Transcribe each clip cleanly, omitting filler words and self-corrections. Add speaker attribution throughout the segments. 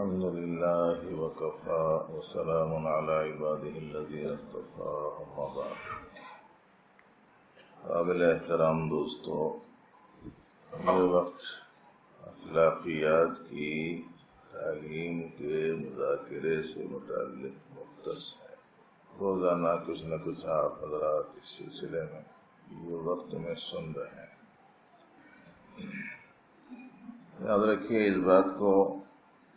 Speaker 1: الحمد لله وكفى وسلام على عباده الذين اصطفى اما بعد. قابل احترام دوستو، یہ وقت اخلاقیات کی تعلیم کے مذاکرے سے متعلق مختص ہے. روزانہ کچھ نہ کچھ آپ حضرات اس سلسلے میں یہ وقت میں سن رہے ہیں. یاد رکھیے اس بات کو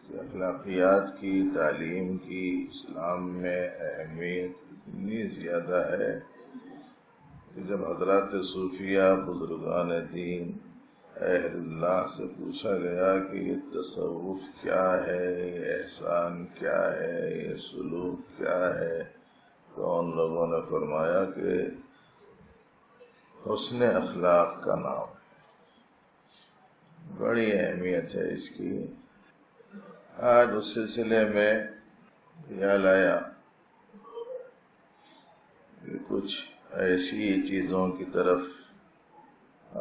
Speaker 1: کہ اخلاقیات کی تعلیم کی اسلام میں اہمیت اتنی زیادہ ہے کہ جب حضرات صوفیہ بزرگان دین اہل اللہ سے پوچھا گیا کہ یہ تصوف کیا ہے، یہ احسان کیا ہے، یہ سلوک کیا ہے، تو ان لوگوں نے فرمایا کہ حسن اخلاق کا نام ہے. بڑی اہمیت ہے اس کی. آج اس سلسلے میں خیال آیا کہ کچھ ایسی چیزوں کی طرف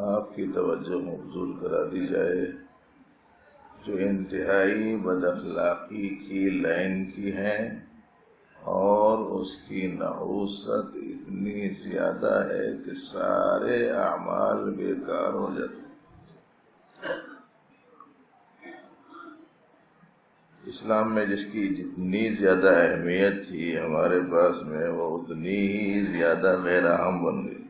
Speaker 1: آپ کی توجہ مبذول کرا دی جائے جو انتہائی بد اخلاقی کی لائن کی ہیں اور اس کی نحوست اتنی زیادہ ہے کہ سارے اعمال بیکار ہو جاتے ہیں. اسلام میں جس کی جتنی زیادہ اہمیت تھی ہمارے پاس میں، وہ اتنی ہی زیادہ غیر اہم بن گئی.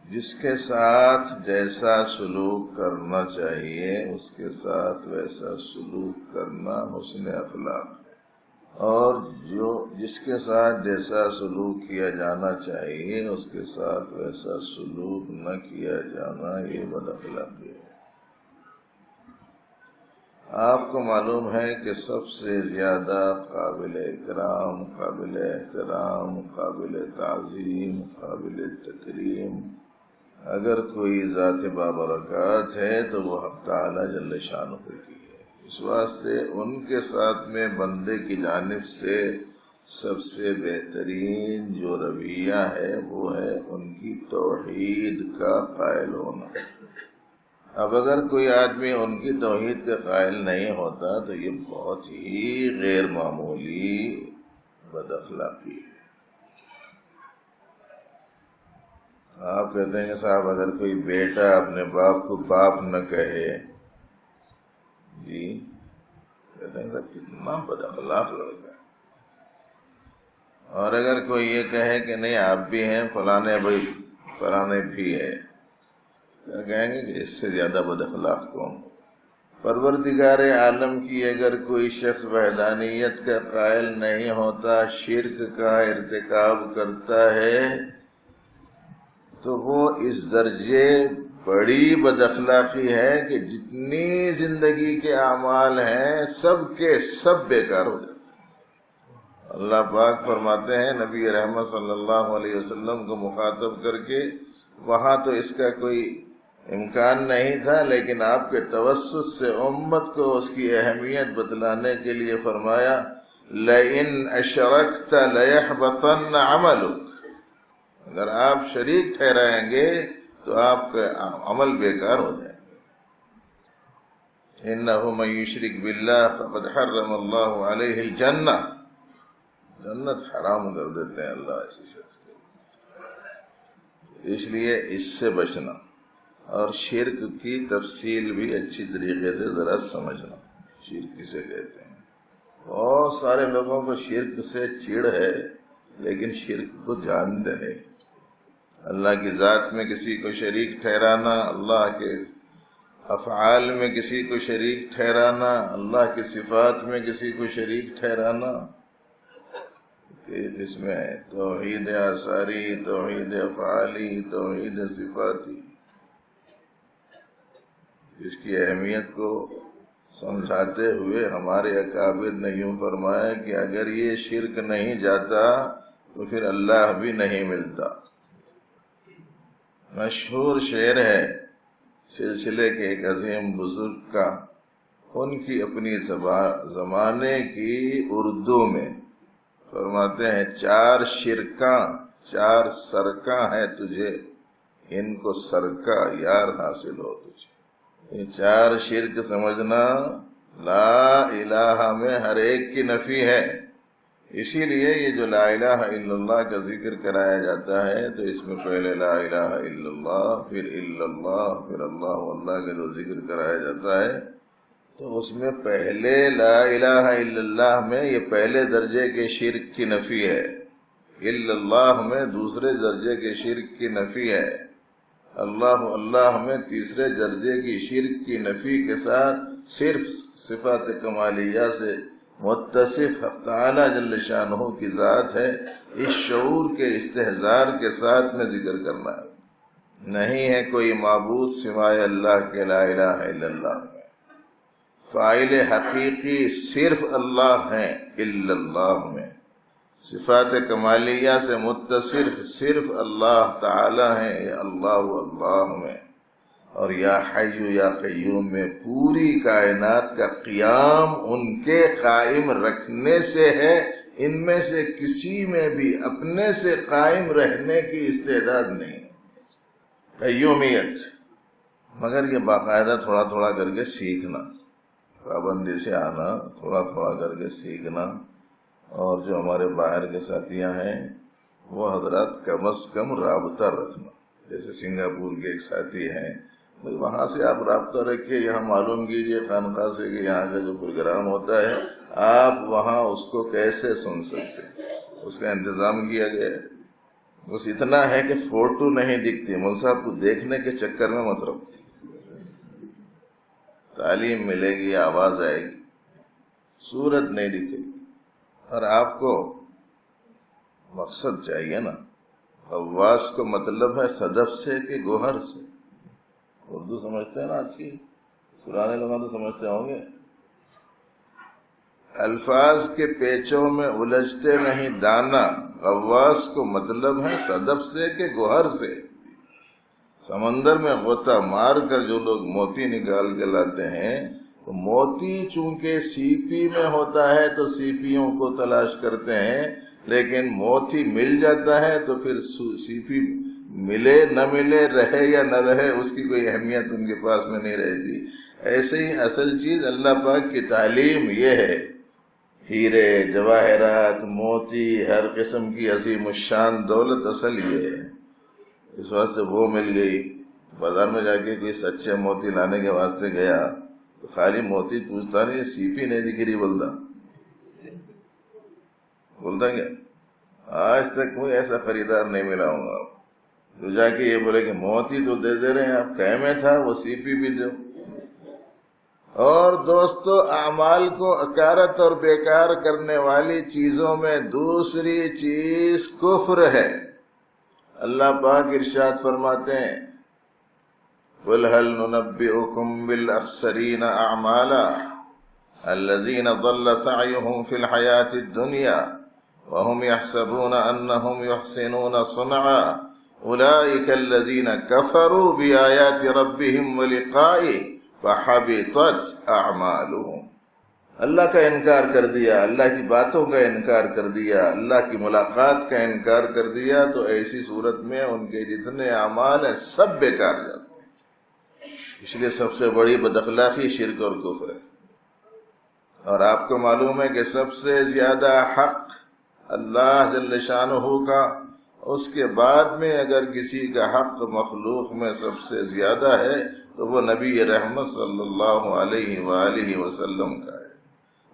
Speaker 1: جس کے ساتھ جیسا سلوک کرنا چاہیے اس کے ساتھ ویسا سلوک کرنا حسن اخلاق ہے، اور جس کے ساتھ جیسا سلوک کیا جانا چاہیے اس کے ساتھ ویسا سلوک نہ کیا جانا یہ بد اخلاقی ہے. آپ کو معلوم ہے کہ سب سے زیادہ قابل اکرام، قابل احترام، قابل تعظیم، قابل تکریم اگر کوئی ذات بابرکات ہے تو وہ حق تعالی جل شانہ کی ہے. اس واسطے ان کے ساتھ میں بندے کی جانب سے سب سے بہترین جو رویہ ہے وہ ہے ان کی توحید کا قائل ہونا. اب اگر کوئی آدمی ان کی توحید کا قائل نہیں ہوتا تو یہ بہت ہی غیر معمولی بد اخلاقی ہے. آپ کہتے ہیں کہ صاحب اگر کوئی بیٹا اپنے باپ کو باپ نہ کہے، جی کہتے ہیں صاحب کتنا بد اخلاق لڑکا ہے. اور اگر کوئی یہ کہے کہ نہیں آپ بھی ہیں فلانے بھائی فلانے بھی ہے، کیا کہیں گے کہ اس سے زیادہ بد اخلاق کون؟ پروردگار عالم کی اگر کوئی شخص وحدانیت کا قائل نہیں ہوتا، شرک کا ارتکاب کرتا ہے، تو وہ اس درجے بڑی بد اخلاقی ہے کہ جتنی زندگی کے اعمال ہیں سب کے سب بیکار ہو جاتے ہیں. اللہ پاک فرماتے ہیں نبی رحمت صلی اللہ علیہ وسلم کو مخاطب کر کے، وہاں تو اس کا کوئی امکان نہیں تھا لیکن آپ کے توسط سے امت کو اس کی اہمیت بتلانے کے لیے فرمایا لَإِنْ أَشْرَكْتَ لَيَحْبَطَنَّ عَمَلُكَ، اگر آپ شریک ٹھہرائیں گے تو آپ کا عمل بیکار ہو جائے گا. إِنَّهُ مَن يُشْرِكْ بِاللَّهِ فَقَدْ حَرَّمَ اللَّهُ عَلَيْهِ الْجَنَّةَ، جنت حرام کر دیتے ہیں اللہ ایسی شخص کو. اس لیے اس سے بچنا اور شرک کی تفصیل بھی اچھی طریقے سے ذرا سمجھنا. شرک کسے کہتے ہیں؟ بہت سارے لوگوں کو شرک سے چڑ ہے لیکن شرک کو جانتے ہیں. اللہ کی ذات میں کسی کو شریک ٹھہرانا، اللہ کے افعال میں کسی کو شریک ٹھہرانا، اللہ کی صفات میں کسی کو شریک ٹھہرانا، اس میں توحید آثاری، توحید افعالی، توحید صفاتی. اس کی اہمیت کو سمجھاتے ہوئے ہمارے اکابر نے یوں فرمایا کہ اگر یہ شرک نہیں جاتا تو پھر اللہ بھی نہیں ملتا. مشہور شعر ہے سلسلے کے ایک عظیم بزرگ کا، ان کی اپنی زمانے کی اردو میں فرماتے ہیں 4 شرکاں 4 سرکاں ہیں تجھے، ان کو سرکا یار حاصل ہو تجھے. یہ 4 شرک سمجھنا لا الہ میں ہر ایک کی نفی ہے. اسی لیے یہ جو لا الہ الا اللہ کا ذکر کرایا جاتا ہے تو اس میں پہلے لا الہ الا اللہ، پھر الا اللہ، پھر اللہ اللہ کا جو ذکر کرایا جاتا ہے تو اس میں پہلے لا الہ الا اللہ میں یہ پہلے درجے کے شرک کی نفی ہے، الا اللہ میں دوسرے درجے کے شرک کی نفی ہے، اللہ اللہ میں تیسرے درجے کی شرک کی نفی کے ساتھ صرف صفات کمالیہ سے متصف حق تعالی جل شانہ کی ذات ہے. اس شعور کے استحضار کے ساتھ میں ذکر کرنا ہے. نہیں ہے کوئی معبود سوائے اللہ کے لا الہ الا اللہ میں. فاعل حقیقی صرف اللہ ہیں الا اللہ میں. صفات کمالیہ سے متصف صرف اللہ تعالی ہیں یا اللہ اللہ میں. اور یا حی یا قیوم میں پوری کائنات کا قیام ان کے قائم رکھنے سے ہے. ان میں سے کسی میں بھی اپنے سے قائم رہنے کی استعداد نہیں. قیومیت مگر یہ باقاعدہ تھوڑا تھوڑا کر کے سیکھنا، پابندی سے آنا، تھوڑا تھوڑا کر کے سیکھنا. اور جو ہمارے باہر کے ساتھیاں ہیں وہ حضرات کم از کم رابطہ رکھنا. جیسے سنگاپور کے ایک ساتھی ہیں، وہاں سے آپ رابطہ رکھیے، یہاں معلوم کیجئے خانقاہ سے کہ یہاں کا جو پروگرام ہوتا ہے آپ وہاں اس کو کیسے سن سکتے ہیں، اس کا انتظام کیا گیا ہے. بس اتنا ہے کہ فوٹو نہیں دکھتی، مول صاحب کو دیکھنے کے چکر میں مت رہو. تعلیم ملے گی، آواز آئے گی، صورت نہیں دکھے گی. اور آپ کو مقصد چاہیے نا. غواص کو مطلب ہے صدف سے کہ گوہر سے. اردو سمجھتے ہیں نا اچھی، پرانے لوگ تو سمجھتے ہوں گے. الفاظ کے پیچوں میں الجھتے نہیں دانا. غواص کو مطلب ہے صدف سے کہ گوہر سے. سمندر میں غوطہ مار کر جو لوگ موتی نکال کے لاتے ہیں تو موتی چونکہ سیپی میں ہوتا ہے تو سیپیوں کو تلاش کرتے ہیں، لیکن موتی مل جاتا ہے تو پھر سیپی ملے نہ ملے، رہے یا نہ رہے، اس کی کوئی اہمیت ان کے پاس میں نہیں رہتی. ایسے ہی اصل چیز اللہ پاک کی تعلیم یہ ہے. ہیرے جواہرات موتی ہر قسم کی عظیم الشان دولت اصل یہ ہے. اس واسطے وہ مل گئی. بازار میں جا کے کوئی سچے موتی لانے کے واسطے گیا تو خالی موتی پوچھتا نہیں، سیپی نہیں دکھ رہی بولتا کیا. آج تک کوئی ایسا خریدار نہیں ملا ہوں گا جو جا کے یہ بولے کہ موتی تو دے دے رہے ہیں آپ، کہے میں تھا وہ سیپی بھی دو. اور دوستو، اعمال کو اکارت اور بیکار کرنے والی چیزوں میں دوسری چیز کفر ہے. اللہ پاک ارشاد فرماتے ہیں قُلْ هَلْ نُنَبِّئُكُمْ بِالْأَخْسَرِينَ أَعْمَالًا الَّذِينَ ضَلَّ سَعْيُهُمْ فِي الْحَيَاةِ الدُّنْيَا وَهُمْ يَحْسَبُونَ أَنَّهُمْ يُحْسِنُونَ صُنْعًا أُولَئِكَ الَّذِينَ كَفَرُوا بِآيَاتِ رَبِّهِمْ وَلِقَائِهِ فَحَبِطَتْ أَعْمَالُهُمْ. اللہ کا انکار کر دیا، اللہ کی باتوں کا انکار کر دیا، اللہ کی ملاقات کا انکار کر دیا تو ایسی صورت میں ان کے جتنے اعمال ہیں سب بیکار جاتے ہیں. اس لیے سب سے بڑی بد اخلاقی شرک اور کفر ہے. اور آپ کو معلوم ہے کہ سب سے زیادہ حق اللہ جل شانہ کا، اس کے بعد میں اگر کسی کا حق مخلوق میں سب سے زیادہ ہے تو وہ نبی رحمت صلی اللہ علیہ وآلہ وسلم کا ہے.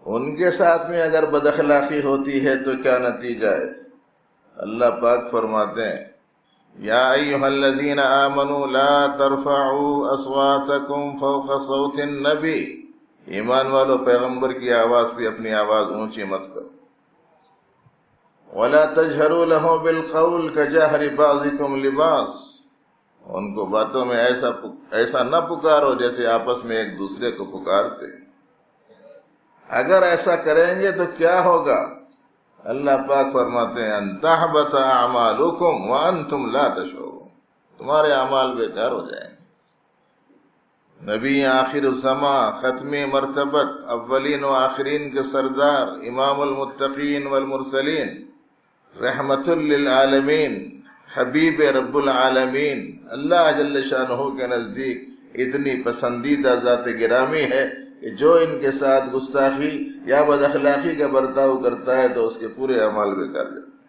Speaker 1: ان کے ساتھ میں اگر بد اخلاقی ہوتی ہے تو کیا نتیجہ ہے؟ اللہ پاک فرماتے ہیں یا ایھا الذین آمنوا لا ترفعوا اصواتکم فوق صوت النبی. ایمان والو، پیغمبر کی آواز پہ اپنی آواز اونچی مت کرو. ولا تجہروا له بالقول کجہر بعضکم لبعض. ان کو باتوں میں ایسا نہ پکارو جیسے آپس میں ایک دوسرے کو پکارتے. اگر ایسا کریں گے تو کیا ہوگا؟ اللہ پاک فرماتے ہیں ان تحبط اعمالکم وانتم لا تشعرون. تمہارے اعمال بیکار ہو جائیں گے. نبی آخر الزمان، ختمی مرتبت، اولین و آخرین کے سردار، امام المتقین والمرسلین، رحمت للعالمین، حبیب رب العالمین، اللہ جل شانہ کے نزدیک اتنی پسندیدہ ذات گرامی ہے کہ جو ان کے ساتھ گستاخی یا بد اخلاقی کا برتاؤ کرتا ہے تو اس کے پورے اعمال بیکار جاتے ہیں۔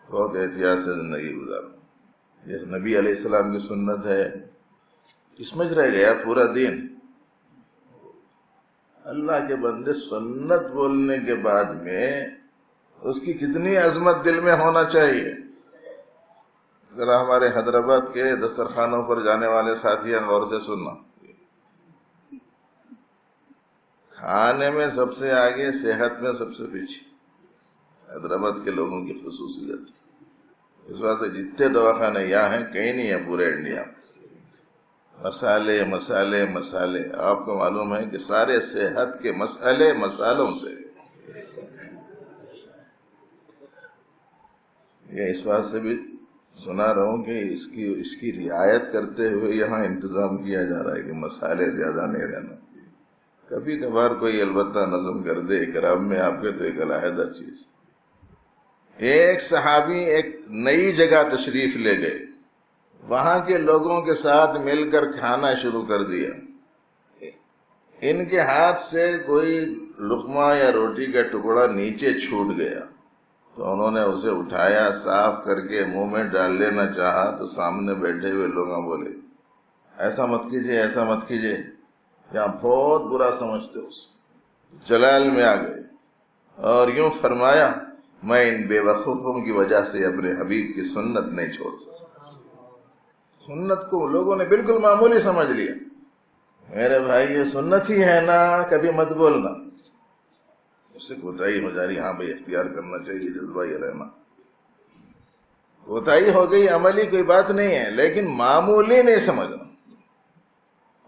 Speaker 1: بہت احتیاط سے زندگی گزارو۔ یہ نبی علیہ السلام کی سنت ہے، اس میں رہ گیا پورا دین۔ اللہ کے بندے سنت بولنے کے بعد میں اس کی کتنی عظمت دل میں ہونا چاہیے۔ ذرا ہمارے حیدرآباد کے دسترخوانوں پر جانے والے ساتھیاں غور سے سننا، کھانے میں سب سے آگے، صحت میں سب سے پیچھے۔ حیدرآباد کے لوگوں کی خصوصیت اس واسطے جتنے دواخانے یہاں ہیں کہیں نہیں ہے پورے انڈیا میں۔ مسالے مسالے مسالے، آپ کو معلوم ہے کہ سارے صحت کے مسئلے مسالوں سے۔ یہ اس بات سے بھی سنا رہا ہوں کہ اس کی رعایت کرتے ہوئے یہاں انتظام کیا جا رہا ہے کہ مسالے زیادہ نہیں رہنا۔ کبھی کبھار کوئی البتہ نظم کر دے اکرام میں آپ کے تو ایک علیحدہ چیز۔ ایک صحابی ایک نئی جگہ تشریف لے گئے، وہاں کے لوگوں کے ساتھ مل کر کھانا شروع کر دیا۔ ان کے ہاتھ سے کوئی لقمہ یا روٹی کا ٹکڑا نیچے چھوٹ گیا تو انہوں نے اسے اٹھایا، صاف کر کے منہ میں ڈال لینا چاہا تو سامنے بیٹھے ہوئے لوگ بولے ایسا مت کیجیے، ایسا مت کیجیے، یہاں بہت برا سمجھتے اس جلال میں آ گئے اور یوں فرمایا، میں ان بے وقوفوں کی وجہ سے اپنے حبیب کی سنت نہیں چھوڑ سکتا۔ سنت کو لوگوں نے بالکل معمولی سمجھ لیا۔ میرے بھائی یہ سنت ہی ہے نا، کبھی مت بولنا، اس سے کوتاہی ہو جا رہی، ہاں بھائی اختیار کرنا چاہیے، جذبہ یہ رہنا۔ کوتاہی ہو گئی، عملی کوئی بات نہیں ہے، لیکن معمولی نہیں سمجھنا،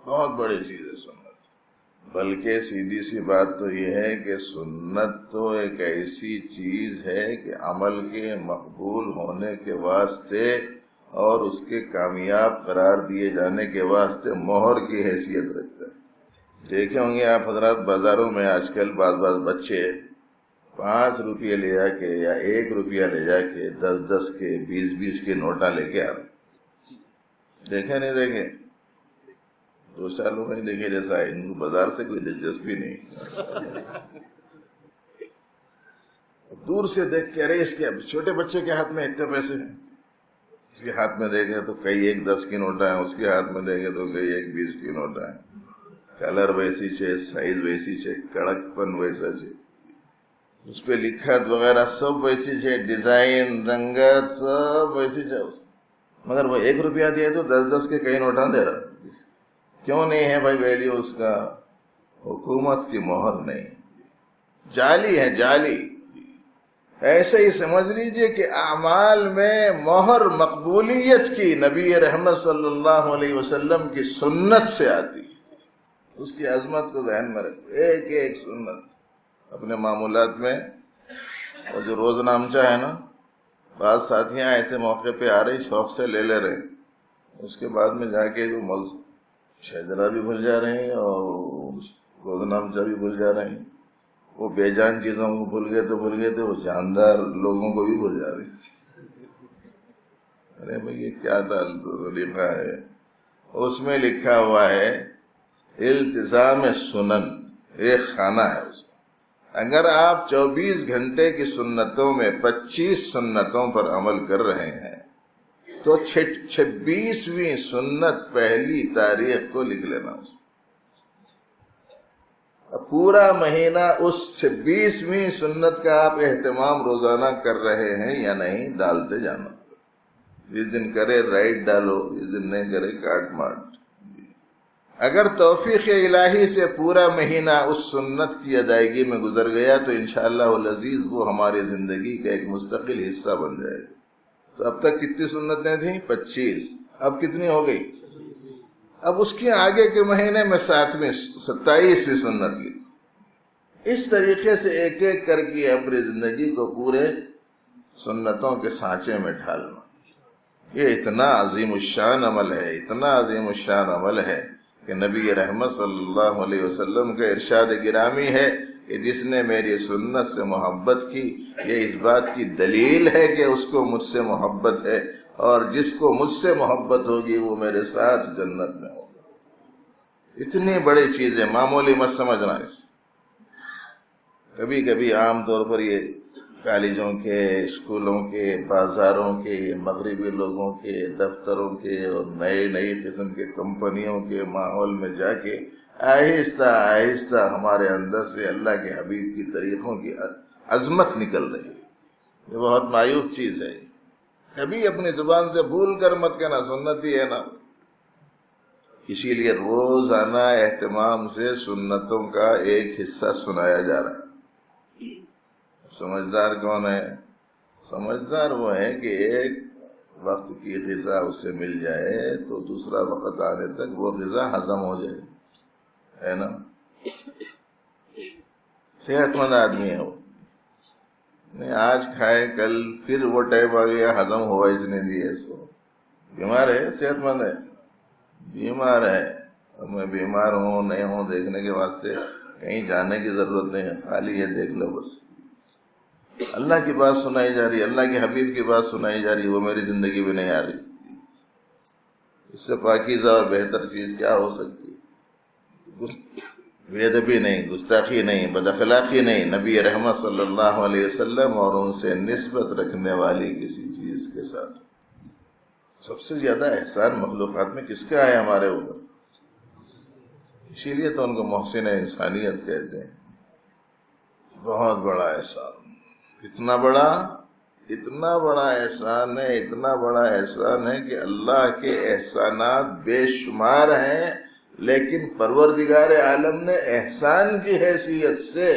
Speaker 1: بہت بڑی چیز ہے سنت۔ بلکہ سیدھی سی بات تو یہ ہے کہ سنت تو ایک ایسی چیز ہے کہ عمل کے مقبول ہونے کے واسطے اور اس کے کامیاب قرار دیے جانے کے واسطے مہر کی حیثیت رکھتا ہے۔ دیکھے ہوں گے آپ حضرات بازاروں میں آج کل بعض بچے 5 روپیے لے جا کے یا 1 روپیہ لے جا کے 10 کے 20 کے نوٹاں لے کے آ رہے، دیکھے نہیں دیکھے؟ 2 سالوں میں دیکھے جیسا ہے، ان کو بازار سے کوئی دلچسپی نہیں۔ دور سے دیکھ کے ارے اس کے چھوٹے بچے کے ہاتھ میں اتنے پیسے ہیں، اس کے ہاتھ میں دیکھے تو کئی 1 10 کی نوٹیں ہیں، اس کے ہاتھ میں دیکھے تو کئی 1 20 کی نوٹیں ہیں۔ کلر ویسی چھے، سائز ویسی چھے، کڑک پن ویسا چھے، اس پہ لکھت وغیرہ سب ویسی چھے، ڈیزائن رنگت سب ویسی چھے، مگر وہ 1 روپیہ دیے تو 10 کے کئی نوٹاں دے رہا۔ کیوں نہیں ہے بھائی ویلیو اس کا؟ حکومت کی مہر نہیں، جعلی ہے، جعلی۔ ایسے ہی سمجھ لیجئے کہ اعمال میں مہر مقبولیت کی نبی رحمت صلی اللہ علیہ وسلم کی سنت سے آتی ہے۔ اس کی عظمت کو ذہن میں رکھو، ایک ایک سنت اپنے معمولات میں۔ اور جو روز نامچہ ہے نا، بعض ساتھیاں ایسے موقع پہ آ رہی شوق سے لے لے رہے، اس کے بعد میں جا کے جو شجرا بھی بھول جا رہے ہیں اور روز نامچہ بھی بھول جا رہے ہیں۔ وہ بے جان چیزوں کو بھول گئے تھے، وہ جاندار لوگوں کو بھی بھول جا رہے ہیں۔ ارے بھائی یہ کیا طریقہ ہے؟ اس میں لکھا ہوا ہے التزام سنن، ایک خانہ ہے اس میں۔ اگر آپ 24 گھنٹے کی سنتوں میں 25 سنتوں پر عمل کر رہے ہیں تو 26ویں سنت پہلی تاریخ کو لکھ لینا۔ پورا مہینہ اس 26ویں سنت کا آپ اہتمام روزانہ کر رہے ہیں یا نہیں، ڈالتے جانا۔ جس دن کرے رائٹ ڈالو، جس دن نہیں کرے کاٹ ماٹ۔ اگر توفیق الہی سے پورا مہینہ اس سنت کی ادائیگی میں گزر گیا تو انشاءاللہ العزیز وہ ہماری زندگی کا ایک مستقل حصہ بن جائے گا۔ تو اب تک کتنی سنتیں تھیں؟ 25۔ اب کتنی ہو گئی؟ اب اس کے آگے کے مہینے میں 27ویں سنت لکھو۔ اس طریقے سے ایک ایک کر کے اپنی زندگی کو پورے سنتوں کے سانچے میں ڈھالنا۔ یہ اتنا عظیم الشان عمل ہے، اتنا عظیم الشان عمل ہے کہ نبی رحمت صلی اللہ علیہ وسلم کا ارشاد گرامی ہے کہ جس نے میری سنت سے محبت کی یہ اس بات کی دلیل ہے کہ اس کو مجھ سے محبت ہے، اور جس کو مجھ سے محبت ہوگی وہ میرے ساتھ جنت میں ہوگا۔ اتنی بڑی چیزیں معمولی مت سمجھنا اس۔ کبھی کبھی عام طور پر یہ کالجوں کے، اسکولوں کے، بازاروں کے، مغربی لوگوں کے، دفتروں کے اور نئی قسم کے کمپنیوں کے ماحول میں جا کے آہستہ آہستہ ہمارے اندر سے اللہ کے حبیب کی طریقوں کی عظمت نکل رہی ہے۔ یہ بہت مایوب چیز ہے۔ کبھی اپنی زبان سے بھول کر مت کہنا سنتی ہے نا۔ اسی لیے روزانہ اہتمام سے سنتوں کا ایک حصہ سنایا جا رہا ہے۔ سمجھدار کون ہے؟ سمجھدار وہ ہے کہ ایک وقت کی غذا اسے مل جائے تو دوسرا وقت آنے تک وہ غذا ہضم ہو جائے، ہے نا؟ صحت مند آدمی ہے وہ، نہیں آج کھائے کل پھر وہ ٹائم آ گیا ہضم ہوا اس نے دیا اس کو۔ بیمار ہے، صحت مند ہے، بیمار ہے۔ اب میں بیمار ہوں نہیں ہوں دیکھنے کے واسطے کہیں جانے کی ضرورت نہیں ہے، خالی یہ دیکھ لو بس۔ اللہ کی بات سنائی جا رہی، اللہ کے حبیب کی بات سنائی جا رہی، وہ میری زندگی میں نہیں آ رہی۔ اس سے پاکیزہ اور بہتر چیز کیا ہو سکتی؟ بے ادبی نہیں، گستاخی نہیں، بد اخلاقی نہیں، نبی رحمت صلی اللہ علیہ وسلم اور ان سے نسبت رکھنے والی کسی چیز کے ساتھ۔ سب سے زیادہ احسان مخلوقات میں کس کا ہے؟ ہمارے اوپر۔ اسی لیے تو ان کو محسن انسانیت کہتے ہیں۔ بہت بڑا احسان، اتنا بڑا احسان ہے، اتنا بڑا احسان ہے کہ اللہ کے احسانات بے شمار ہیں، لیکن پروردگار عالم نے احسان کی حیثیت سے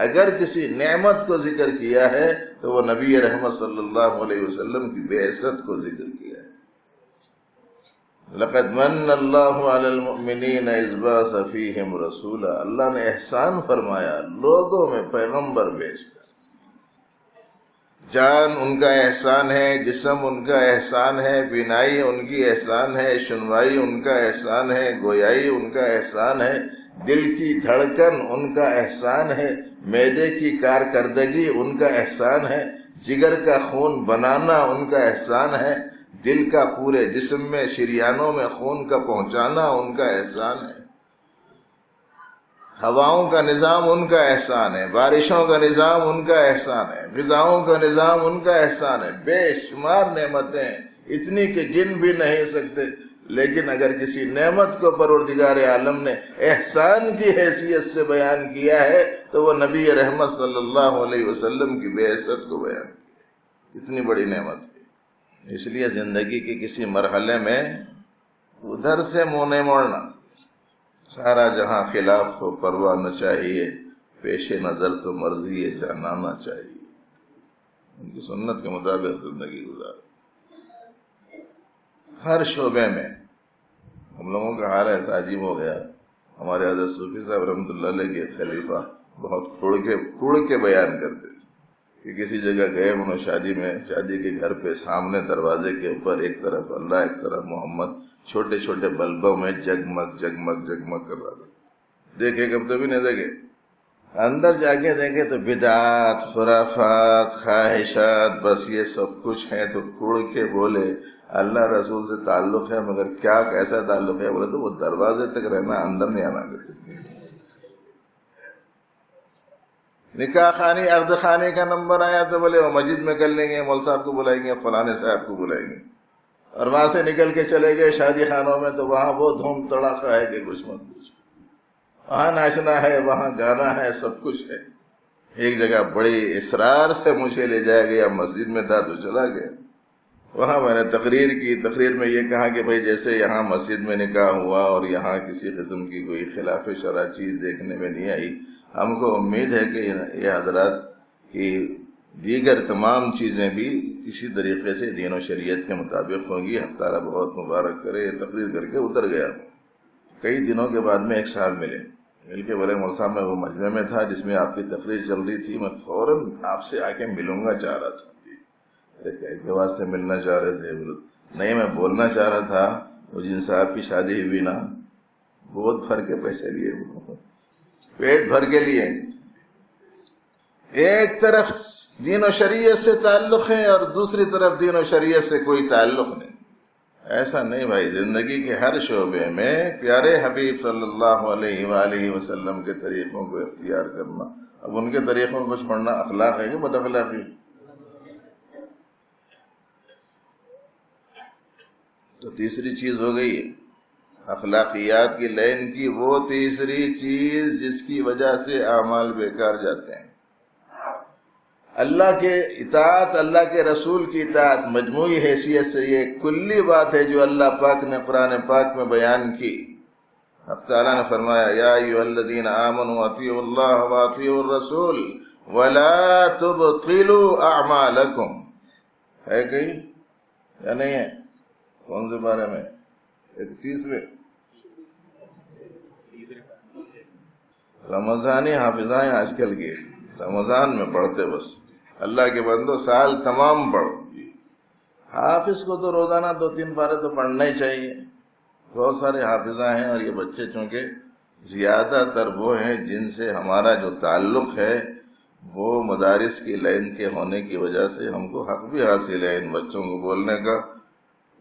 Speaker 1: اگر کسی نعمت کو ذکر کیا ہے تو وہ نبی رحمت صلی اللہ علیہ وسلم کی بعثت کو ذکر کیا ہے۔ لَقَدْ مَنَّ اللَّهُ عَلَى الْمُؤْمِنِينَ إِذْ بَعَثَ فِيهِمْ رَسُولًا، اللہ نے احسان فرمایا لوگوں میں پیغمبر بھیج کر۔ جان ان کا احسان ہے، جسم ان کا احسان ہے، بینائی ان کی احسان ہے، سنوائی ان کا احسان ہے، گویائی ان کا احسان ہے، دل کی دھڑکن ان کا احسان ہے، معدے کی کارکردگی ان کا احسان ہے، جگر کا خون بنانا ان کا احسان ہے، دل کا پورے جسم میں شریانوں میں خون کا پہنچانا ان کا احسان ہے، ہواؤں کا نظام ان کا احسان ہے، بارشوں کا نظام ان کا احسان ہے، غذاؤں کا نظام ان کا احسان ہے۔ بے شمار نعمتیں ہیں، اتنی کہ گن بھی نہیں سکتے، لیکن اگر کسی نعمت کو پروردگار عالم نے احسان کی حیثیت سے بیان کیا ہے تو وہ نبی رحمت صلی اللہ علیہ وسلم کی بعثت کو بیان کیا۔ اتنی بڑی نعمت ہے۔ اس لیے زندگی کے کسی مرحلے میں ادھر سے منہ نہیں موڑنا۔ سارا جہاں خلاف ہو پرواہ نہ چاہیے، پیش نظر تو مرضی ہے جانانا چاہیے۔ ان کی سنت کے مطابق زندگی گزار۔ ہر شعبے میں ہم لوگوں کا حال ایسا عجیب ہو گیا۔ ہمارے حضرت صوفی صاحب رحمۃ اللہ علیہ کے خلیفہ بہت کھوڑ کے بیان کرتے تھے کہ کسی جگہ گئے انہوں شادی میں، شادی کے گھر پہ سامنے دروازے کے اوپر ایک طرف اللہ ایک طرف محمد چھوٹے چھوٹے بلبوں میں جگمگ جگمگ جگمگ کر رہا تھا۔ دیکھے کب تو بھی نہیں دیکھے، اندر جا کے دیکھے تو بدعات، خرافات، خواہشات، بس یہ سب کچھ ہیں۔ تو کھوڑ کے بولے اللہ رسول سے تعلق ہے، مگر کیا کیسا تعلق ہے؟ بولے تو وہ دروازے تک رہنا، اندر نہیں آنا کرتے۔ نکاح خانی عقد خانی کا نمبر آیا تو بولے وہ مسجد میں کر لیں گے، مول صاحب کو بلائیں گے، فلانے صاحب کو بلائیں گے، اور وہاں سے نکل کے چلے گئے شادی خانوں میں تو وہاں وہ دھوم تڑاکا ہے کہ کچھ مت پوچھو، وہاں ناچنا ہے، وہاں گانا ہے، سب کچھ ہے۔ ایک جگہ بڑی اصرار سے مجھے لے جایا گیا، مسجد میں تھا تو چلا گیا، وہاں میں نے تقریر کی۔ تقریر میں یہ کہا کہ بھائی جیسے یہاں مسجد میں نکاح ہوا اور یہاں کسی قسم کی کوئی خلاف شرع چیز دیکھنے میں نہیں آئی، ہم کو امید ہے کہ یہ حضرات کی دیگر تمام چیزیں بھی اسی طریقے سے دین و شریعت کے مطابق ہوں گی۔ حق تعالیٰ بہت مبارک کرے۔ یہ تقریر کر کے اتر گیا۔ کئی دنوں کے بعد میں ایک صاحب مل کے بولے مول صاحب میں وہ مجمع میں تھا جس میں آپ کی تقریر چل رہی تھی، میں فوراً آپ سے آ کے ملوں گا چاہ رہا تھا۔ کے واسطے ملنا چاہ رہے تھے؟ نہیں، میں بولنا چاہ رہا تھا وہ جن صاحب کی شادی ہوئی نا، بہت بھر کے پیسے لیے، پیٹ بھر کے لیے۔ ایک طرف دین و شریعت سے تعلق ہے اور دوسری طرف دین و شریعت سے کوئی تعلق نہیں۔ ایسا نہیں بھائی، زندگی کے ہر شعبے میں پیارے حبیب صلی اللہ علیہ وآلہ وسلم کے طریقوں کو اختیار کرنا۔ اب ان کے طریقوں کو پڑھنا اخلاق ہے کہ بد اخلاقی؟ تو تیسری چیز ہو گئی اخلاقیات کی لائن کی وہ تیسری چیز جس کی وجہ سے اعمال بیکار جاتے ہیں۔ اللہ کے اطاعت، اللہ کے رسول کی اطاعت مجموعی حیثیت سے یہ کلی بات ہے جو اللہ پاک نے قرآن پاک میں بیان کی۔ اب تعالیٰ نے فرمایا یا ایھا الذین آمنوا اطیعوا اللہ واطیعوا الرسول ولا تبطلوا اعمالکم۔ ہے کہیں یا نہیں ہے؟ کون سے بارے میں؟ 31ویں رمضانی حافظہ ہیں آج کل کی، رمضان میں پڑھتے بس۔ اللہ کے بندو سال تمام پڑھو۔ حافظ کو تو روزانہ 2-3 پارے تو پڑھنا ہی چاہیے۔ بہت سارے حافظہ ہیں اور یہ بچے چونکہ زیادہ تر وہ ہیں جن سے ہمارا جو تعلق ہے وہ مدارس کی لائن کے ہونے کی وجہ سے ہم کو حق بھی حاصل ہے ان بچوں کو بولنے کا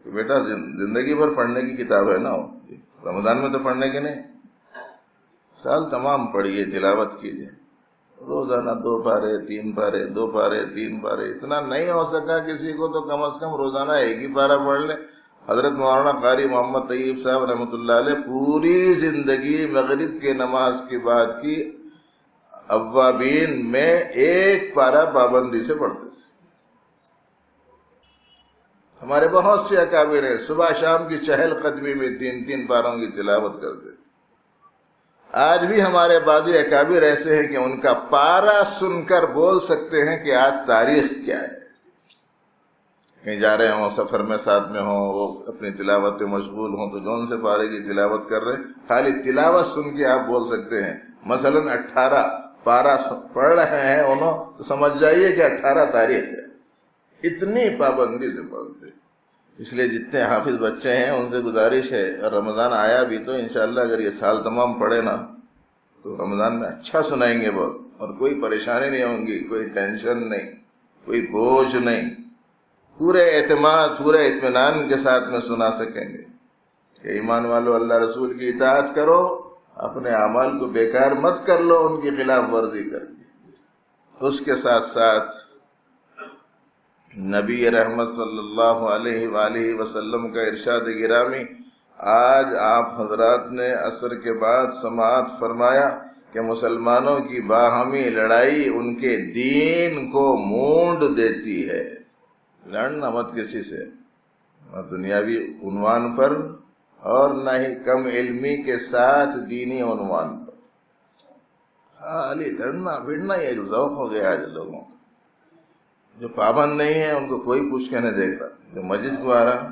Speaker 1: کہ بیٹا زندگی بھر پڑھنے کی کتاب ہے نا، رمضان میں تو پڑھنے کی نہیں، سال تمام پڑھیے، تلاوت کیجیے، روزانہ 2 پارے 3 پارے 2 پارے 3 پارے۔ اتنا نہیں ہو سکا کسی کو تو کم از کم روزانہ 1 ہی پارہ پڑھ لے۔ حضرت مولانا قاری محمد طیب صاحب رحمۃ اللہ علیہ پوری زندگی مغرب کے نماز کے بعد کی اوابین میں 1 پارہ پابندی سے پڑھتے تھے۔ ہمارے بہت سے اکابر ہیں صبح شام کی چہل قدمی میں 3 پاروں کی تلاوت کرتے تھے۔ آج بھی ہمارے بعضی اکابر ایسے ہیں کہ ان کا پارہ سن کر بول سکتے ہیں کہ آج تاریخ کیا ہے۔ کہیں جا رہے ہوں، سفر میں ساتھ میں ہوں، وہ اپنی تلاوت میں مشغول ہوں تو جون سے پارے کی تلاوت کر رہے ہیں، خالی تلاوت سن کے آپ بول سکتے ہیں۔ مثلاً 18 پارہ پڑھ رہے ہیں انہوں تو سمجھ جائیے کہ 18 تاریخ ہے۔ اتنی پابندی سے پڑھتے۔ اس لیے جتنے حافظ بچے ہیں ان سے گزارش ہے، اور رمضان آیا بھی تو انشاءاللہ اگر یہ سال تمام پڑھے نا تو رمضان میں اچھا سنائیں گے بہت، اور کوئی پریشانی نہیں ہوں گی، کوئی ٹینشن نہیں، کوئی بوجھ نہیں، پورے اعتماد پورے اطمینان کے ساتھ میں سنا سکیں گے کہ ایمان والو اللہ رسول کی اطاعت کرو، اپنے اعمال کو بیکار مت کر لو ان کی خلاف ورزی کر کے۔ اس کے ساتھ ساتھ نبی رحمت صلی اللہ علیہ وآلہ وسلم کا ارشاد گرامی آج آپ حضرات نے عصر کے بعد سماعت فرمایا کہ مسلمانوں کی باہمی لڑائی ان کے دین کو مونڈ دیتی ہے۔ لڑنا مت کسی سے، نہ دنیاوی عنوان پر اور نہ ہی کم علمی کے ساتھ دینی عنوان پر۔ خالی لڑنا بھڑنا یہ ایک ذوق ہو گیا آج لوگوں کو۔ جو پابند نہیں ہیں ان کو کوئی پوچھ کے نہیں دیکھ رہا، جو مسجد کو آ رہا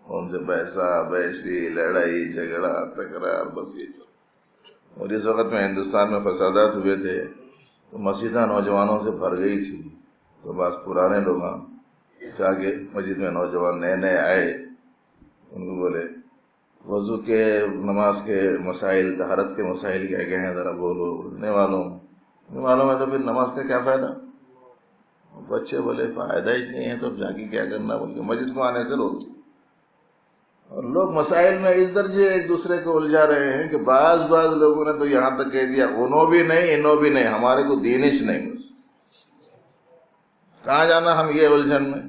Speaker 1: ان سے پیسہ بیشی لڑائی جھگڑا تکرار، بس یہ چل۔ اور اس وقت میں ہندوستان میں فسادات ہوئے تھے تو مسجدیں نوجوانوں سے بھر گئی تھی، تو بعض پرانے لوگ جا کے مسجد میں نوجوان نئے آئے، ان کو بولے وضو کے نماز کے مسائل، طہارت کے مسائل کیا کیا ہیں ذرا بولو۔ نہیں معلوم ہے تو پھر نماز کا کیا فائدہ؟ بچے بولے فائدہ ہی نہیں ہے تو اب جا کے کیا کرنا، بول کے مسجد کو آنے سے روک دی۔ اور لوگ مسائل میں اس درجے ایک دوسرے کو الجھا رہے ہیں کہ بعض لوگوں نے تو یہاں تک کہہ دیا انہوں بھی نہیں انہوں بھی نہیں، ہمارے کو دین ہی نہیں، بس کہاں جانا ہم یہ الجھن میں،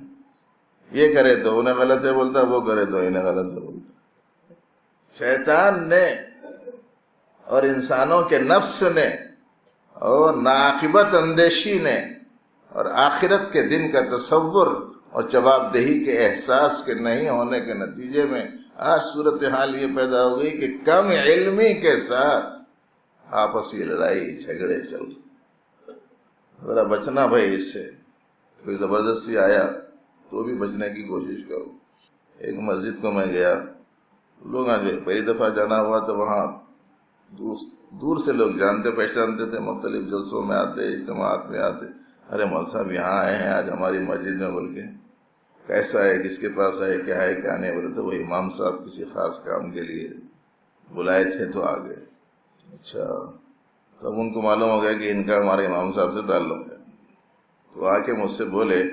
Speaker 1: یہ کرے تو انہیں غلط ہے بولتا، وہ کرے تو انہیں غلط ہے بولتا۔ شیطان نے اور انسانوں کے نفس نے اور ناعاقبت اندیشی نے اور آخرت کے دن کا تصور اور جواب دہی کے احساس کے نہیں ہونے کے نتیجے میں آج صورتحال یہ پیدا ہو گئی کہ کم علمی کے ساتھ آپسی لڑائی جھگڑے چل۔ ذرا بچنا بھائی اس سے، کوئی زبردستی آیا تو بھی بچنے کی کوشش کرو۔ ایک مسجد کو میں گیا، لوگ جو پہلی دفعہ جانا ہوا تو وہاں دور سے لوگ جانتے پہچانتے تھے، مختلف جلسوں میں آتے، اجتماعات میں آتے، ارے مول صاحب یہاں آئے ہیں آج ہماری مسجد میں، بول کے کیسا ہے، کس کے پاس آئے، کیا ہے کیا نہیں، بولے تو وہ امام صاحب کسی خاص کام کے لیے بلائے تھے تو آ گئے. اچھا، تب ان کو معلوم ہو گیا کہ ان کا ہمارے امام صاحب سے تعلق ہے. تو آ کے مجھ سے بولے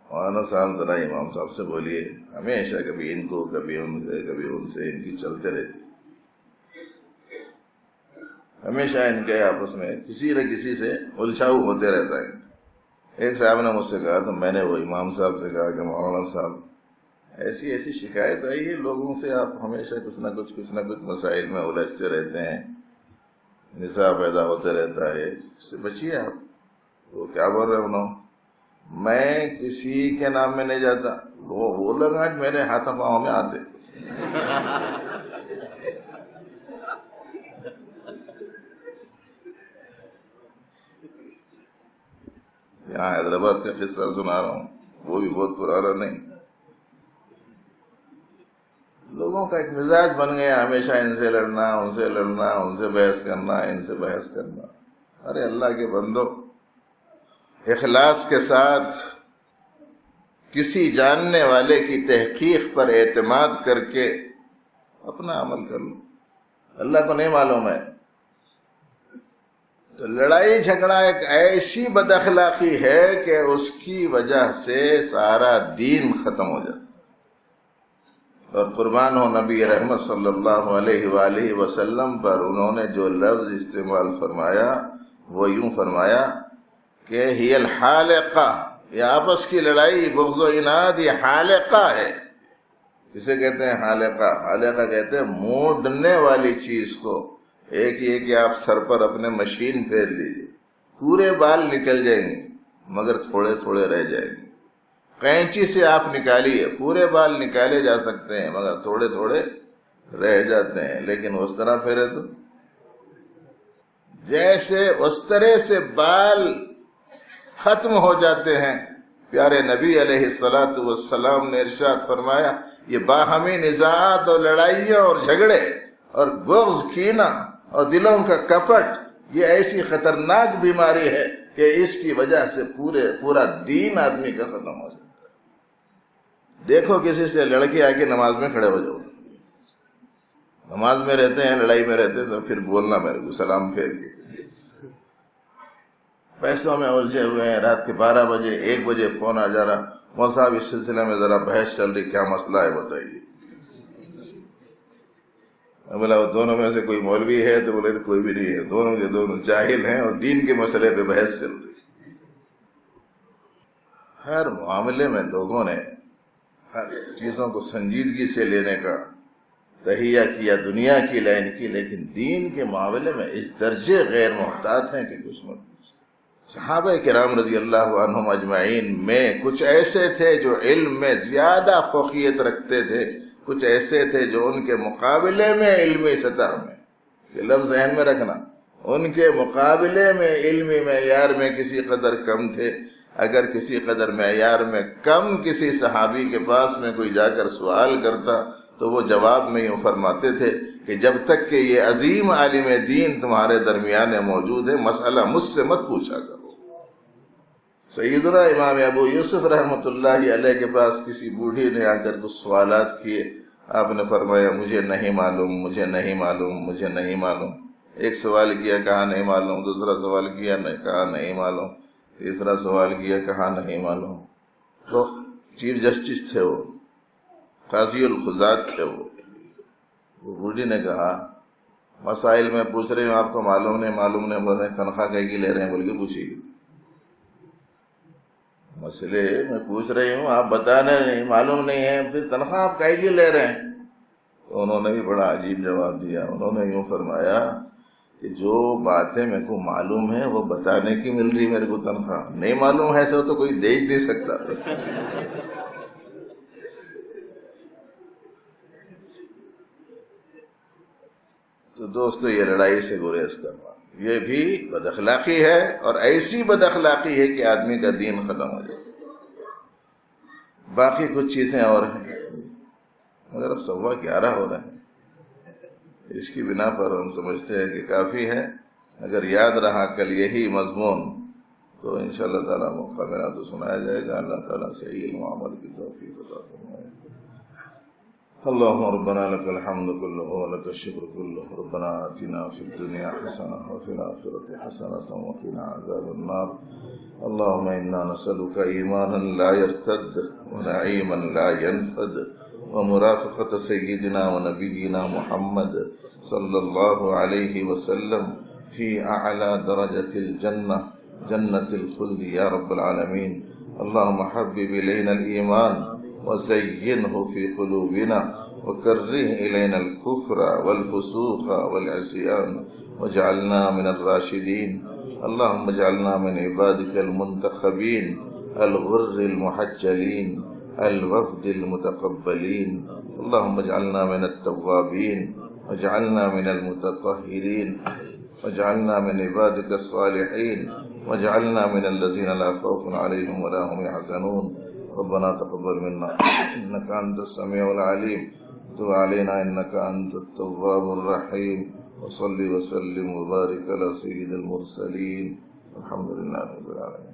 Speaker 1: مولانا صاحب ذرا امام صاحب سے بولیے. ہمیشہ کبھی ان کو کبھی ان سے ان کی چلتے رہتی. ہمیشہ ان کے آپس میں کسی نہ کسی سے الجھاؤ ہوتے رہتا ہے. ایک صاحب نے مجھ سے کہا تو میں نے وہ امام صاحب سے کہا کہ مولانا صاحب ایسی ایسی شکایت آئی ہے لوگوں سے، آپ ہمیشہ کچھ نہ کچھ مسائل میں الجھتے رہتے ہیں، نزاع پیدا ہوتے رہتا ہے، اس سے بچیے آپ. وہ کیا بول رہے انہوں؟ میں کسی کے نام میں نہیں جاتا، وہ لوگ آج میرے ہاتھوں پاؤں میں آتے. یہاں حیدرآباد کا قصہ سنا رہا ہوں، وہ بھی بہت پرانا نہیں. لوگوں کا ایک مزاج بن گیا ہمیشہ ان سے لڑنا، ان سے لڑنا، ان سے بحث کرنا، ان سے بحث کرنا. ارے اللہ کے بندو، اخلاص کے ساتھ کسی جاننے والے کی تحقیق پر اعتماد کر کے اپنا عمل کر لو. اللہ کو نہیں معلوم ہے تو لڑائی جھگڑا ایک ایسی بد اخلاقی ہے کہ اس کی وجہ سے سارا دین ختم ہو جاتا. اور قربان ہو نبی رحمت صلی اللہ علیہ وآلہ وسلم پر انہوں نے جو لفظ استعمال فرمایا وہ یوں فرمایا کہ ہی الحالقہ، یہ آپس کی لڑائی، بغض و عناد، یہ حالقہ ہے. کسے کہتے ہیں حالقہ؟ حالقہ کہتے ہیں مونڈنے والی چیز کو. ایک یہ کہ آپ سر پر اپنے مشین پھیر لیجیے، پورے بال نکل جائیں گے مگر تھوڑے تھوڑے رہ جائیں گے. قینچی سے آپ نکالیے، پورے بال نکالے جا سکتے ہیں مگر تھوڑے تھوڑے رہ جاتے ہیں. لیکن اس طرح پھیرے تو جیسے اس طرح سے بال ختم ہو جاتے ہیں. پیارے نبی علیہ السلام نے ارشاد فرمایا یہ باہمی نزاعات اور لڑائیاں اور جھگڑے اور بغض، کینہ اور دلوں کا کپٹ یہ ایسی خطرناک بیماری ہے کہ اس کی وجہ سے پورا دین آدمی کا ختم ہو سکتا ہے. دیکھو کسی سے لڑکے آ کے نماز میں کھڑے ہو جاؤ، نماز میں رہتے ہیں، لڑائی میں رہتے ہیں، تو پھر بولنا میرے کو سلام پھیر کے. پیسوں میں الجھے ہوئے ہیں، رات کے 12 بجے 1 بجے فون آ جا رہا، مول صاحب اس سلسلے میں ذرا بحث چل رہی، کیا مسئلہ ہے بتائیے. بولا وہ دونوں میں سے کوئی مولوی ہے؟ تو بولے کوئی بھی نہیں ہے، دونوں کے دونوں جاہل ہیں اور دین کے مسئلے پہ بحث چل رہی. ہر معاملے میں لوگوں نے ہر چیزوں کو سنجیدگی سے لینے کا تہیہ کیا، دنیا کی لائن کی، لیکن دین کے معاملے میں اس درجے غیر محتاط ہیں کہ کچھ مت پوچھیں. صحابہ کرام رضی اللہ عنہم اجمعین میں کچھ ایسے تھے جو علم میں زیادہ فوقیت رکھتے تھے، کچھ ایسے تھے جو ان کے مقابلے میں علمی سطح میں، یہ لفظ ذہن میں رکھنا، ان کے مقابلے میں علمی معیار میں کسی قدر کم تھے. اگر کسی قدر معیار میں کم کسی صحابی کے پاس میں کوئی جا کر سوال کرتا تو وہ جواب میں یوں فرماتے تھے کہ جب تک کہ یہ عظیم عالم دین تمہارے درمیان موجود ہے مسئلہ مجھ سے مت پوچھا کرو. سیدنا امام ابو یوسف رحمۃ اللہ علیہ کے پاس کسی بوڑھی نے آ کر کچھ سوالات کیے، آپ نے فرمایا مجھے نہیں معلوم، مجھے نہیں معلوم، مجھے نہیں معلوم. ایک سوال کیا، کہا نہیں معلوم. دوسرا سوال کیا، کہا نہیں معلوم. تیسرا سوال کیا، کہا نہیں معلوم. تو چیف جسٹس تھے، وہ قاضی القضات تھے. وہ بوڑھی نے کہا مسائل میں پوچھ رہی ہوں، آپ کو معلوم نہیں بول رہے ہیں، تنخواہ کہیں کی لے رہے ہیں بول کے پوچھیے گی. مسئلے میں پوچھ رہی ہوں، آپ بتانے نہیں، معلوم نہیں ہے، پھر تنخواہ آپ کہیں کی لے رہے ہیں؟ تو انہوں نے بھی بڑا عجیب جواب دیا. انہوں نے یوں فرمایا کہ جو باتیں میرے کو معلوم ہے وہ بتانے کی مل رہی میرے کو تنخواہ، نہیں معلوم ہے تو کوئی دے ہی نہیں سکتا. تو دوستو یہ لڑائی سے گریز کرنا یہ بھی بد اخلاقی ہے، اور ایسی بد اخلاقی ہے کہ آدمی کا دین ختم ہو جائے. باقی کچھ چیزیں اور ہیں مگر اب 11:15 ہو رہے ہیں. اس کی بنا پر ہم سمجھتے ہیں کہ کافی ہے. اگر یاد رہا کل یہی مضمون تو انشاءاللہ تعالیٰ موقع ملا تو سنایا جائے گا. اللہ تعالیٰ سے علم و عمل کی توفیق عطا فرمائے. اللهم ربنا لك الحمد كله ولك الشكر كله. ربنا آتنا في الدنيا حسنة وفي الآخرة حسنة وقنا عذاب النار. اللهم إنا نسألك إيمانا لا يرتد ونعيما لا ينفد ومرافقة سيدنا ونبينا محمد صلى الله عليه وسلم في أعلى درجة الجنة، جنة الخلد يا رب العالمين. اللهم حبب إلينا الإيمان وزينه في قلوبنا وكره إلينا الكفر والفسوق والعصيان واجعلنا من الراشدين. اللهم اجعلنا من عبادك المنتخبين الغر المحجلين الوفد المتقبلين. اللهم اجعلنا من التوابين واجعلنا من المتطهرين واجعلنا من عبادك الصالحين واجعلنا من الذين لا خوف عليهم ولا هم يحزنون. ربنا تقبل منا إنك أنت السميع العليم، تب علينا إنك أنت التواب الرحيم. وصل وسلم وبارك على سيد المرسلين. الحمد لله رب العالمين.